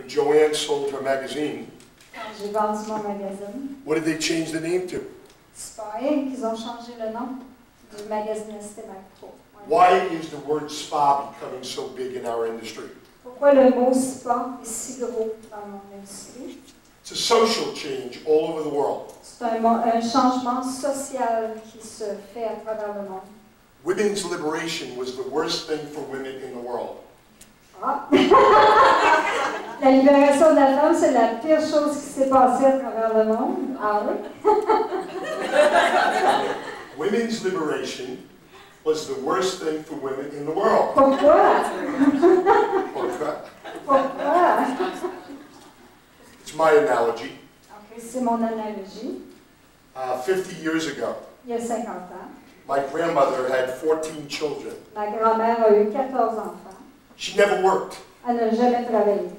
when Joanne sold her magazine, quand j'ai vendu mon magazine, what did they change the name to? Spa Inc., ils ont changé le nom du magazine Estémacro. Why is the word spa becoming so big in our industry? Pourquoi le mot spa est si gros dans mon industrie? It's a social change all over the world. C'est un changement social qui se fait à travers le monde. Women's liberation was the worst thing for women in the world. Ah. La libération de la femme, c'est la pire chose qui s'est passée à travers le monde. Ah oui? Women's liberation was the worst thing for women in the world. Pourquoi? Pourquoi? Pourquoi? It's my analogy. Okay, c'est mon analogie. 50 years ago, Il y a 50 ans, my grandmother had 14 children. ma grand-mère a eu 14 enfants. She never worked. Elle n'a jamais travaillé.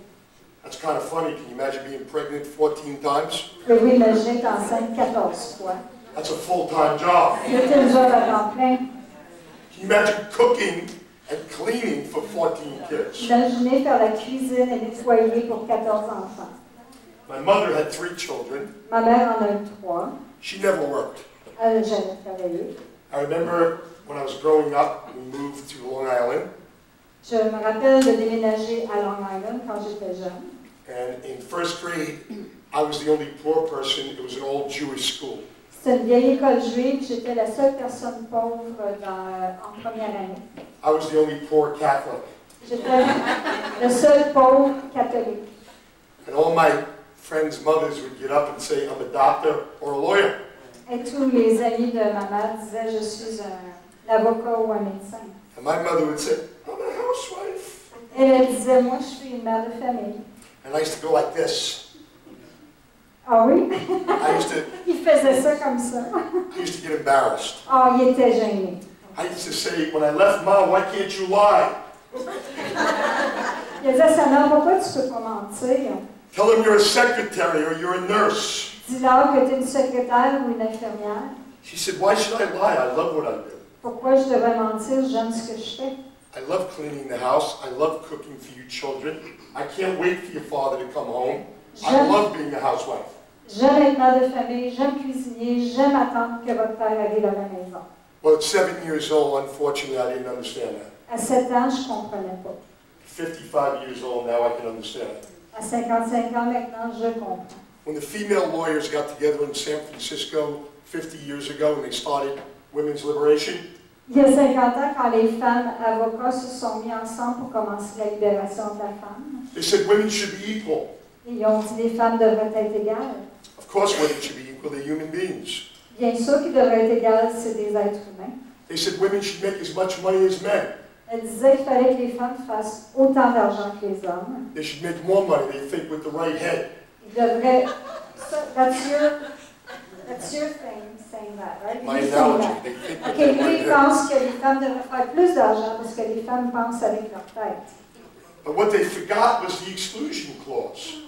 That's kind of funny. Can you imagine being pregnant 14 times? Pouvez-vous imaginer être enceinte 14 fois? That's a full-time job. C'était le job à temps plein. Can you imagine cooking and cleaning for 14 kids? Imaginez faire la cuisine et nettoyer pour 14 enfants. My mother had 3 children. Ma mère en a eu 3. She never worked. Elle n'a jamais travaillé. I remember when I was growing up, we moved to Long Island. Je me rappelle de déménager à Long Island quand j'étais jeune. And in first grade, I was the only poor person. It was an old Jewish school. C'était une vieille école juive. J'étais la seule personne pauvre en première année. I was the only poor Catholic. J'étais le seul pauvre catholique. And all my friends' mothers would get up and say, I'm a doctor or a lawyer. Et tous les amis de ma mère disaient, je suis un avocat ou un médecin. And my mother would say, I'm a housewife. Et elle disait, moi, je suis une mère de famille. And I used to go like this. Ah oui? Il faisait ça comme ça. I used to get embarrassed. Ah, il était gêné. I used to say, when I left Mom, why can't you lie? Il disait, Sana, pourquoi tu peux pas mentir? Tell them you're a secretary or you're a nurse. Dis-leur que tu es une secrétaire ou une infirmière. She said, why should I lie? I love what I do. Pourquoi je devrais mentir? J'aime ce que je fais. I love cleaning the house. I love cooking for you children. I can't wait for your father to come home. I love being a housewife. J'aime être mère de famille, j'aime cuisiner, j'aime attendre que votre père arrive à la maison. Well, at 7 years old, unfortunately, I didn't understand that. À 7 ans, je ne comprenais pas. 55 years old, now I can understand it. À 55 ans maintenant, je comprends. When the female lawyers got together in San Francisco 50 years ago and they started women's liberation, il y a 50 ans, quand les femmes avocats se sont mis ensemble pour commencer la libération de la femme, they said women should be equal. ils ont dit que les femmes devraient être égales. Of course women should be equal, they're human beings. Bien sûr qu'ils devraient être égales, c'est des êtres humains. They said women should make as much money as men. Elle disait qu'il fallait que les femmes fassent autant d'argent que les hommes. They should make more money, they think, with the right head. Ils devraient... That's your thing, saying that, right? My You analogy, say that. they think with Ok, their lui, right il head. pense que les femmes devraient faire plus d'argent parce que les femmes pensent avec leur tête. But what they forgot was the exclusion clause.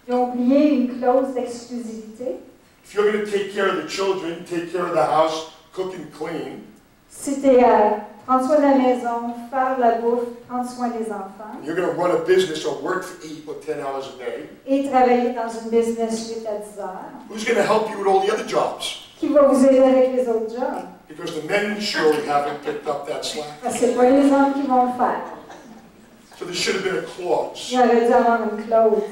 Ils ont oublié une clause d'exclusivité. If you're going to take care of the children, take care of the house, cook and clean, Si tu es prendre soin de la maison, faire la bouffe, prendre soin des enfants, and you're going to run a business or work for 8 or 10 hours a day, et travailler dans une business 8 à 10 heures, who's going to help you with all the other jobs? qui va vous aider avec les autres jobs? Because the men surely haven't picked up that slack. Parce que c'est pas les hommes qui vont le faire. So there should have been a clause. Il aurait dû avoir une clause.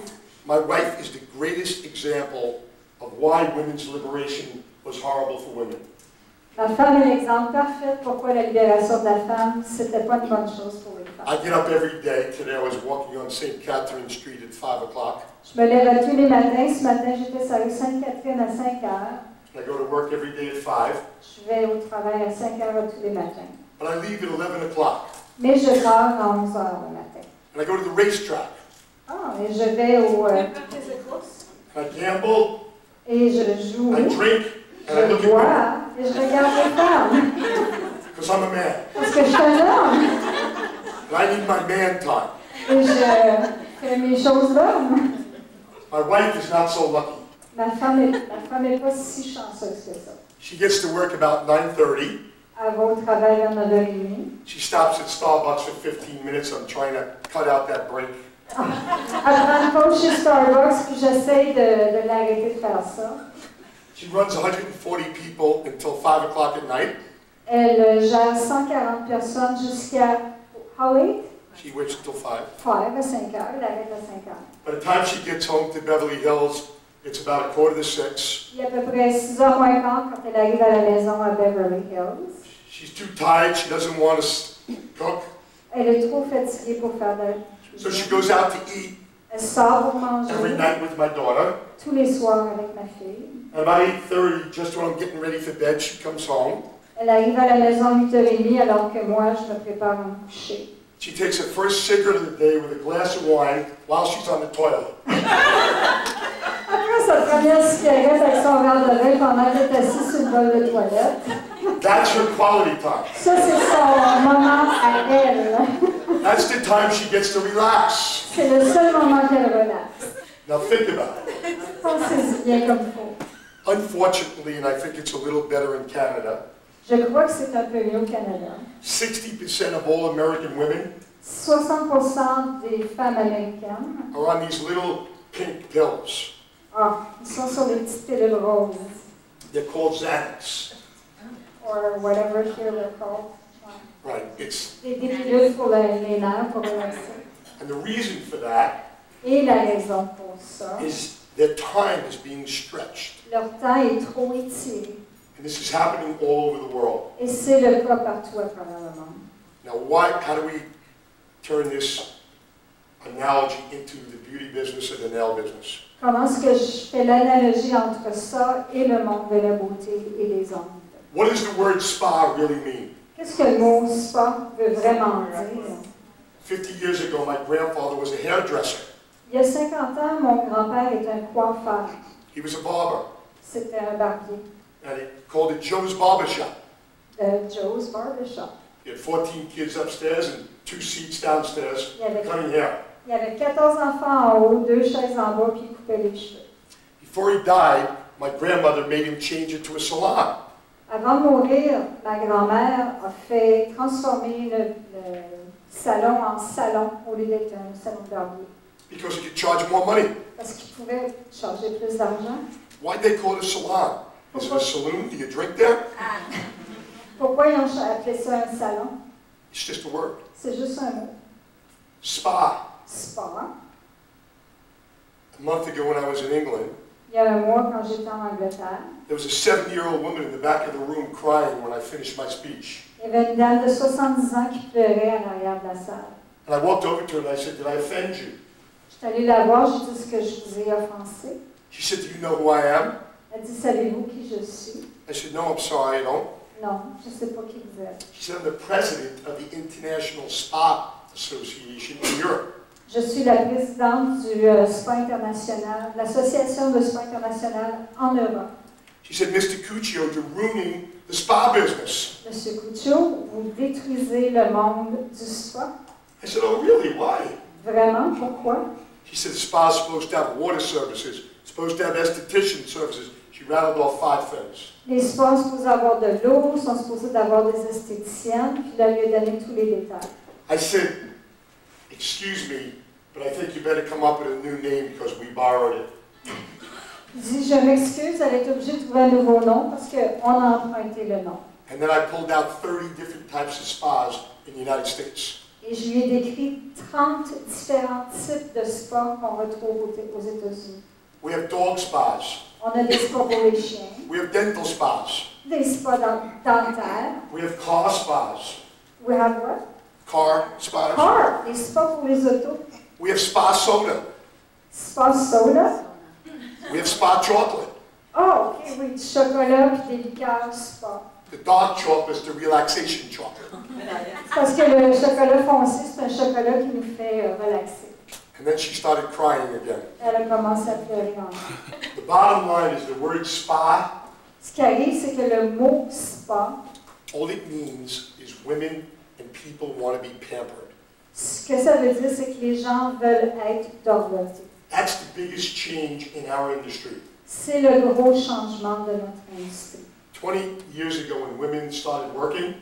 My wife is the greatest example of why women's liberation was horrible for women. Ma femme est l'exemple parfait pourquoi la libération de la femme, c'était pas une bonne chose pour les femmes. I get up every day. Today I was walking on St. Catherine Street at 5 o'clock. Je me lève tous les matins. Ce matin, j'étais sur la rue Sainte-Catherine à 5 heures. I go to work every day at 5. Je vais au travail à 5 heures tous les matins. But I leave at 11 o'clock. Mais je pars à 11 heures le matin. And I go to the racetrack. Ah, et je vais au... And I gamble. et je joue. I drink. And I Je look at bois. Et je regarde les femmes. women. Because I'm a man. Parce que je suis un homme. And I need my man time. Et je fais mes choses d'homme. My wife is not so lucky. Ma femme est pas si chanceuse que ça. She gets to work about 9:30. Elle va au travail vers 9h30. She stops at Starbucks for 15 minutes. I'm trying to cut out that break. Elle prend une m'approche chez Starbucks, puis j'essaye de l'arrêter de faire ça. She runs 140 people until 5 o'clock at night. Elle gère 140 personnes jusqu'à, how late? She waits until 5. 5 à 5 heures, elle arrête à 5 heures. By the time she gets home to Beverly Hills, it's about 5:45. Il y a à peu près 6h moins quart quand elle arrive à la maison à Beverly Hills. She's too tired, she doesn't want to cook. Elle est trop fatiguée pour faire de la So she cuisine. goes out to eat Elle sort pour every manger night with my daughter. tous les soirs avec ma fille. At about 8:30, just when I'm getting ready for bed, she comes home. Elle arrive à la maison à 8h30 alors que moi, je me prépare à me coucher. She takes her first cigarette of the day with a glass of wine while she's on the toilet. Après sa première cigarette avec son verre de vin pendant qu'elle est assise sur le bol de toilette. That's her quality time. Ça, c'est son moment à elle. That's the time she gets to relax. C'est le seul moment qu'elle relaxe. Now think about it. Pensez-y bien comme il faut. Unfortunately, and I think it's a little better in Canada, Je crois que c'est un peu mieux au Canada. 60% of all American women 60% des femmes américaines, are on these little pink pills. ils sont sur les petites pilules roses. They're called Xanax. Or whatever here they're called. Ouais. Right. It's Des pilules pour les nerfs, pour relaxer. and the reason for that Et la raison pour ça, is their time is being stretched. leur temps est trop étiré. And this is happening all over the world. Et c'est le cas partout à travers le monde. Now, how do we turn this analogy into the beauty business and the nail business? Comment est-ce que je fais l'analogie entre ça et le monde de la beauté et des ongles? What does the word spa really mean? Qu'est-ce que le mot spa veut vraiment dire? 50 years ago, my grandfather was a hairdresser. Il y a 50 ans, mon grand-père était un coiffeur. He was a barber. C'était un barbier And he called it Joe's Barber Shop. de Joe's Barbershop. He had 14 kids upstairs and 2 seats downstairs Il y avait, cutting hair. il y avait 14 enfants en haut, 2 chaises en bas, puis il coupait les cheveux. Before he died, my grandmother made him change it to a salon. Avant de mourir, ma grand-mère a fait transformer le salon en salon au lieu d'être un salon de barbier. Because he could charge more money. Parce qu'il pouvait charger plus d'argent. Why'd they call it a salon? Is it a saloon? Do you drink there? Pourquoi ils ont appelé ça un salon? It's just a word. C'est juste un mot. Spa. Spa. A month ago when I was in England, Il y a un mois, quand j'étais en Angleterre, there was a 70-year-old woman in the back of the room crying when I finished my speech. il y avait une dame de 70 ans qui pleurait à l'arrière de la salle. And I walked over to her and I said, "Did I offend you?" Je suis allée la voir, j'ai dit ce que je vous ai offensé. She said, "Do you know who I am?" Elle dit, savez-vous qui je suis? I said, "No, I'm sorry, I don't." Non, je ne sais pas qui vous êtes. She said, "I'm the president of the International Spa Association in Europe." Je suis la présidente du SPA international, l'association de SPA international en Europe. She said, "Mr. Cuccio, you're ruining the spa business." Monsieur Cuccio, vous détruisez le monde du spa. I said, "Oh, really? Why?" Vraiment? Pourquoi? She said, "The spa is supposed to have water services, it's supposed to have esthetician services." She rattled off 5 things. Les spas sont supposés avoir de l'eau, sont supposés avoir des esthéticiennes, puis là, lui a donné tous les détails. I said, "Excuse me, but I think you better come up with a new name because we borrowed it." Il dit, je m'excuse, elle est obligée de trouver un nouveau nom parce qu'on a emprunté le nom. And then I pulled out 30 different types of spas in the United States. Et je lui ai décrit 30 différents types de spas qu'on retrouve aux États-Unis. We have dog spas. On a des spas pour les chiens, We have dental spas. des spas dentaires. We have car spas. We have what? Car spas. Car, des spas pour les autos. We have spa soda. Spa soda. We have spa chocolate. Oh, ok, oui, du chocolat puis des liqueurs spa. The dark chocolate is the relaxation chocolate. Parce que le chocolat foncé, c'est un chocolat qui nous fait relaxer. And then she started crying again. Elle a commencé à pleurer encore. The bottom line is the word spa, Ce qui arrive, c'est que le mot spa, all it means is women and people want to be pampered. ce que ça veut dire, c'est que les gens veulent être dorlotés. That's the biggest change in our industry. C'est le gros changement de notre industrie. 20 years ago when women started working,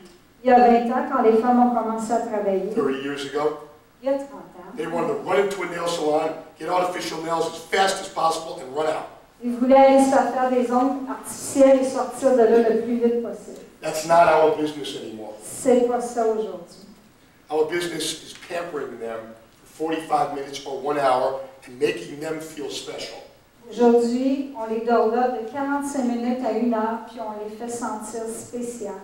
Il y a 20 ans, quand les femmes ont commencé à travailler, 30 years ago, il y a 30 ans. They wanted to run into a nail salon, get artificial nails as fast as possible, and run out. Ils voulaient aller se faire des ongles artificiels et sortir de là le plus vite possible. That's not our business anymore. C'est pas ça aujourd'hui. Our business is pampering them for 45 minutes or 1 hour and making them feel special. Aujourd'hui, on les donne là de 45 minutes à 1 heure, puis on les fait sentir spéciales.